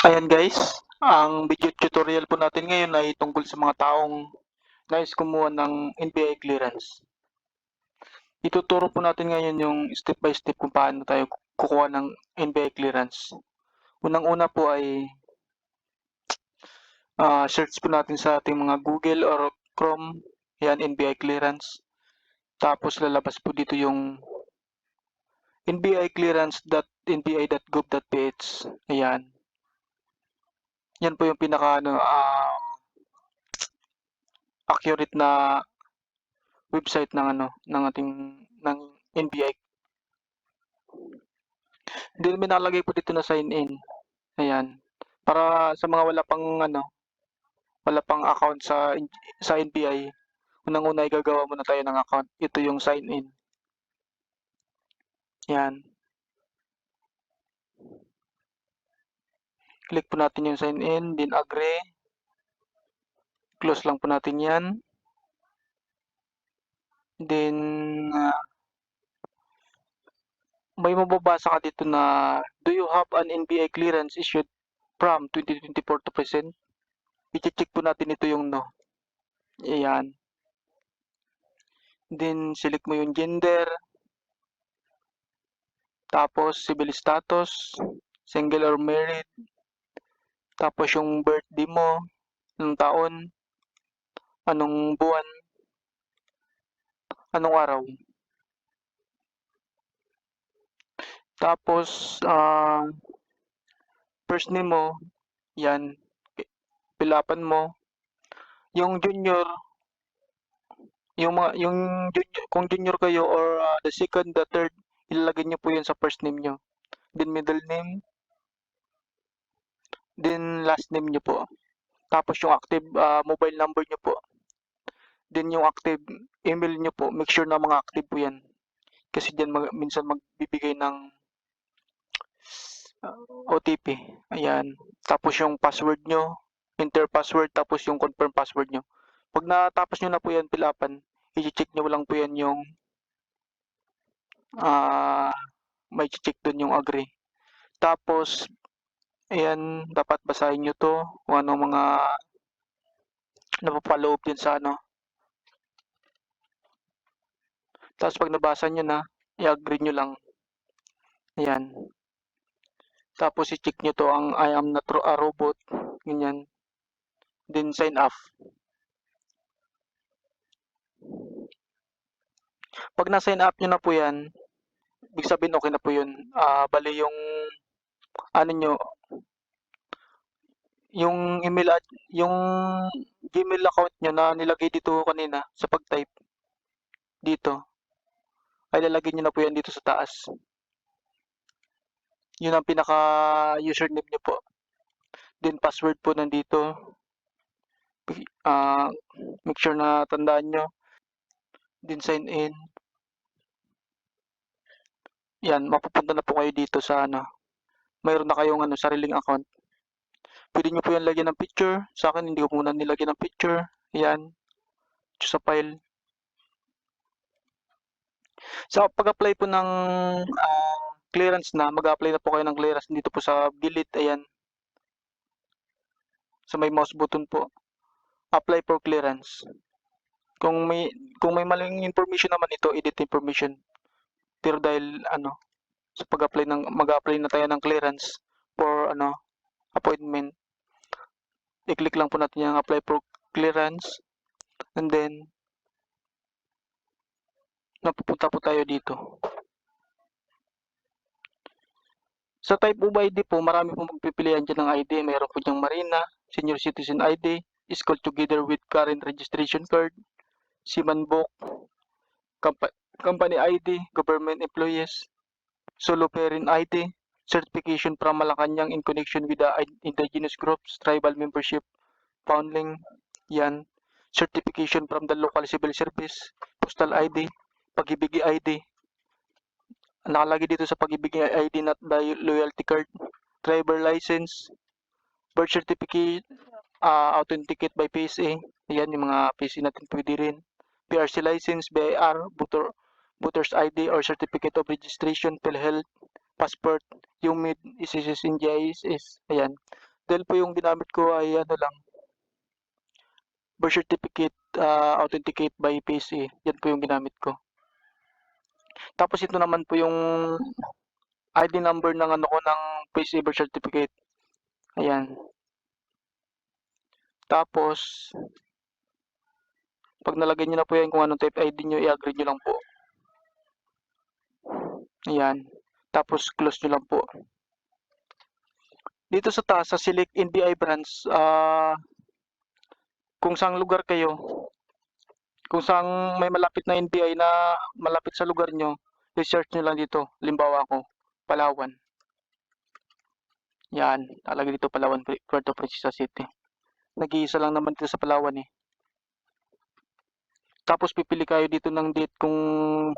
Ayan guys, ang video tutorial po natin ngayon ay tungkol sa mga taong nais kumuha ng NBI clearance. Ituturo po natin ngayon yung step by step kung paano tayo kukuha ng NBI clearance. Unang-una po ay search po natin sa ating mga Google or Chrome, yan NBI clearance. Tapos lalabas po dito yung nbiclearance.nbi.gov.ph. Ayan. Yan po yung pinaka accurate na website ng ng ating ng NBI. Then may nakalagay po dito na sign in. Ayan. Para sa mga wala pang account sa NBI, unang-una ay gagawa muna tayo ng account. Ito yung sign in. Yan. Click po natin yung sign in, then agree. Close lang po natin yan. Then may mababasa ka dito na do you have an NBI clearance issued from 2024 to present? I-check po natin ito yung no. Ayan. Then select mo yung gender. Tapos civil status, single or married. Tapos yung birthday mo, anong taon, anong buwan, anong araw. Tapos first name mo, yan, pilapan mo. Yung junior, yung junior, kung junior kayo or the second, the third, ilalagay niyo po yun sa first name niyo. Then middle name, then last name niyo po. Tapos yung active mobile number niyo po. Then yung active email niyo po, make sure na mga active po yan. Kasi diyan minsan magbibigay ng OTP. Ayan. Tapos yung password nyo, enter password, tapos yung confirm password nyo. Pag natapos nyo na po yan pilapan, i-check nyo lang po yan yung may check dun yung agree. Tapos, ayan, dapat basahin nyo to kung anong mga napapaloob din sa Tapos pag nabasa nyo na, i-agree nyo lang. Ayan. Tapos i-check nyo to ang I am not a robot. Ganyan. Then sign off. Pag na-sign up nyo na po yan, ibig sabihin okay na po yun. Bali yung ano nyo, yung email at yung Gmail account nyo na nilagay dito kanina sa pag-type dito, ay lalagay nyo na po yan dito sa taas. Yun ang pinaka username nyo po. Then password po nandito. Make sure na tandaan nyo. Then sign in. Yan, mapupunta na po kayo dito sa mayroon na kayong sariling account. Pwede nyo po yan lagyan ng picture. Sa akin, hindi ko muna nilagyan ng picture. Yan. Sa file. Sa pag-apply po ng clearance na, mag-apply na po kayo ng clearance dito po sa gilid. Ayan. Sa may mouse button po. Apply for clearance. Kung may maling information naman ito, edit information. Pero dahil sa mag-apply na tayo ng clearance for appointment. I-click lang po natin yung apply for clearance and then napupunta po tayo dito. Sa type of ID po, marami pong magpipilian dyan ng ID. Mayroon po diyang Marina, Senior Citizen ID, is called together with current registration card, Siman Book, Company ID, Government Employees, Solo Parent ID, Certification from Malacanang in connection with the indigenous groups, tribal membership, founding, yan, Certification from the local civil service, Postal ID, Pag-ibig ID, nakalagay dito sa Pag-ibig ID not the loyalty card, driver license, birth certificate, authenticate by PSA, ayan yung mga PSA natin pwede rin, PRC license, BIR, voter's ID or certificate of registration, PhilHealth, passport, UMID, SSS and GISS, ayan. Dahil po yung ginamit ko ay ano lang, birth certificate authenticate by PSA. Yan po yung ginamit ko. Tapos ito naman po yung ID number ng ano ko ng PSA birth certificate. Ayan. Tapos pag nalagay niyo na po yan kung anong type ID niyo, i-agree niyo lang po. Ayan. Tapos close niyo lang po. Dito sa taas, sa select NBI branch, kung saang lugar kayo, kung saang may malapit na NBI na malapit sa lugar nyo, i-search nyo lang dito. Limbawa ako, Palawan. Yan, talaga dito Palawan, Puerto Princesa City. Nag-iisa lang naman dito sa Palawan eh. Tapos pipili kayo dito ng date kung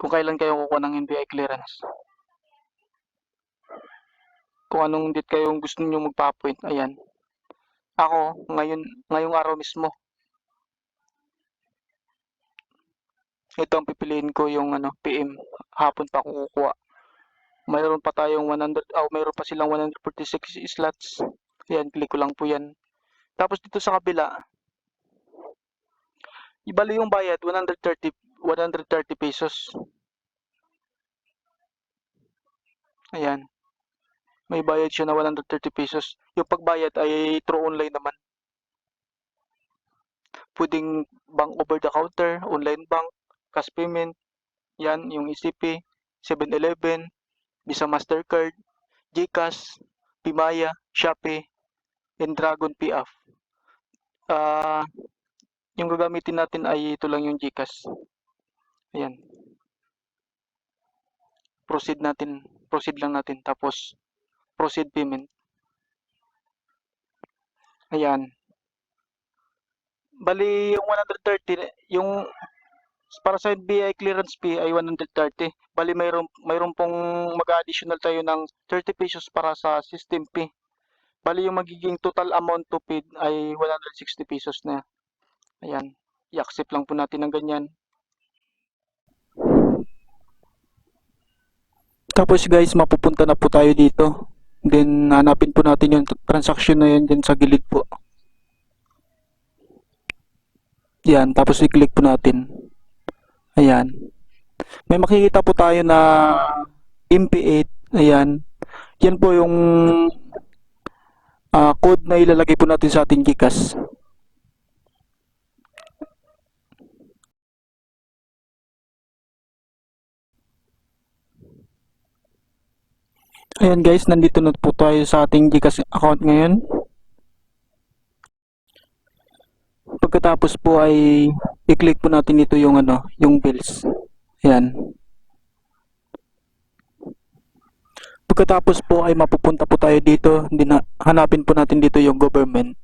kailan kayo kukuha ng NBI clearance. Kung anong date kayo gusto niyo magpa-appoint, ayan. Ako, ngayong araw mismo. Ito ang pipiliin ko yung PM. Hapon pa ako kukuha. Mayroon pa tayong mayroon pa silang 146 slots. Ayan, click ko lang po yan. Tapos dito sa kabila, ibali yung bayad, 130 pesos. Ayan. May bayad siya na 130 pesos. Yung pagbayad ay through online naman. Pwedeng bank over the counter, online bank, cash payment. Yan, yung ECP, 7-Eleven, Visa Mastercard, GCash, Pimaya, Shopee, and Dragon PF. Yung gagamitin natin ay ito lang yung GCash. Ayan. Proceed lang natin, tapos proceed payment. Ayan. Bali yung 130, yung para sa NBI clearance fee ay 130. Bali mayroon pong mag-additional tayo ng 30 pesos para sa system fee. Bali yung magiging total amount to paid ay 160 pesos na. Ayan. I-accept lang po natin ng ganyan. Tapos guys, mapupunta na po tayo dito. Then hanapin po natin yung transaction na yun dyan sa gilid po. Yan, tapos i-click po natin. Ayan. May makikita po tayo na MP8. Ayan. Yan po yung code na ilalagay po natin sa ating GCash. Ayan guys, nandito na po tayo sa ating GCash account ngayon. Pagkatapos po ay i-click po natin ito yung yung bills. Ayan. Pagkatapos po ay mapupunta po tayo dito, hanapin po natin dito yung government.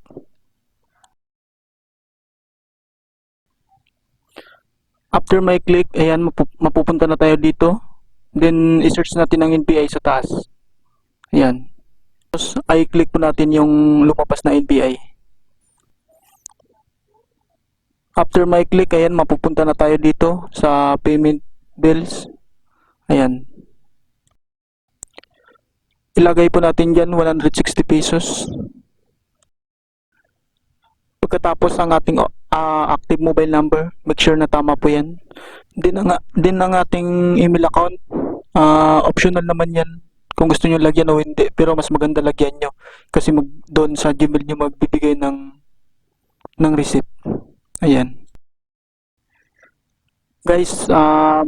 After may click, ayan, mapupunta na tayo dito. Then i-search natin ang NBI sa taas. Ayan. Tapos ay click po natin yung lumabas na NBI. After may click, ayan, mapupunta na tayo dito sa payment bills. Ayan. Ilagay po natin dyan 160 pesos. Pagkatapos ang ating active mobile number, make sure na tama po yan. Din ang ating email account, optional naman yan kung gusto nyo lagyan o hindi, pero mas maganda lagyan nyo kasi doon sa Gmail nyo magbibigay ng receipt. Ayan. Guys,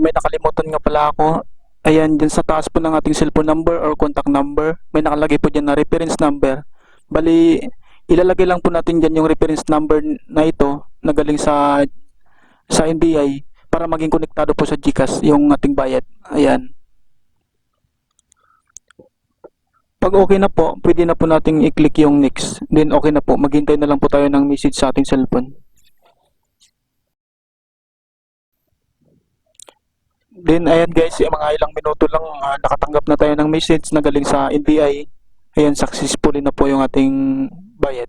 may nakalimutan nga pala ako. Ayan, dyan sa taas po ng ating cellphone number or contact number, may nakalagay po dyan na reference number. Bali, ilalagay lang po natin dyan yung reference number na ito na galing sa NBI para maging konektado po sa GCash yung ating bayad. Ayan. Pag okay na po, pwede na po nating i-click yung next. Then okay na po, maghintay na lang po tayo ng message sa ating cellphone. Then ayan guys, mga ilang minuto lang nakatanggap na tayo ng message na galing sa NBI. Ayan, successfully na po yung ating bayad.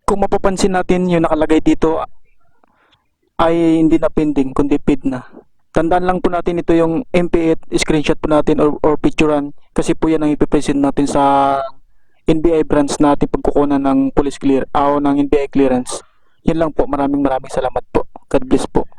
Kung mapapansin natin, yung nakalagay dito ay hindi na pending, kundi paid na. Tandaan lang po natin ito yung MP8, screenshot po natin or picturean kasi po yan ang ipipresent natin sa NBI branch natin pagkukunan ng police clear o ng NBI clearance. Yan lang po. Maraming salamat po. God bless po.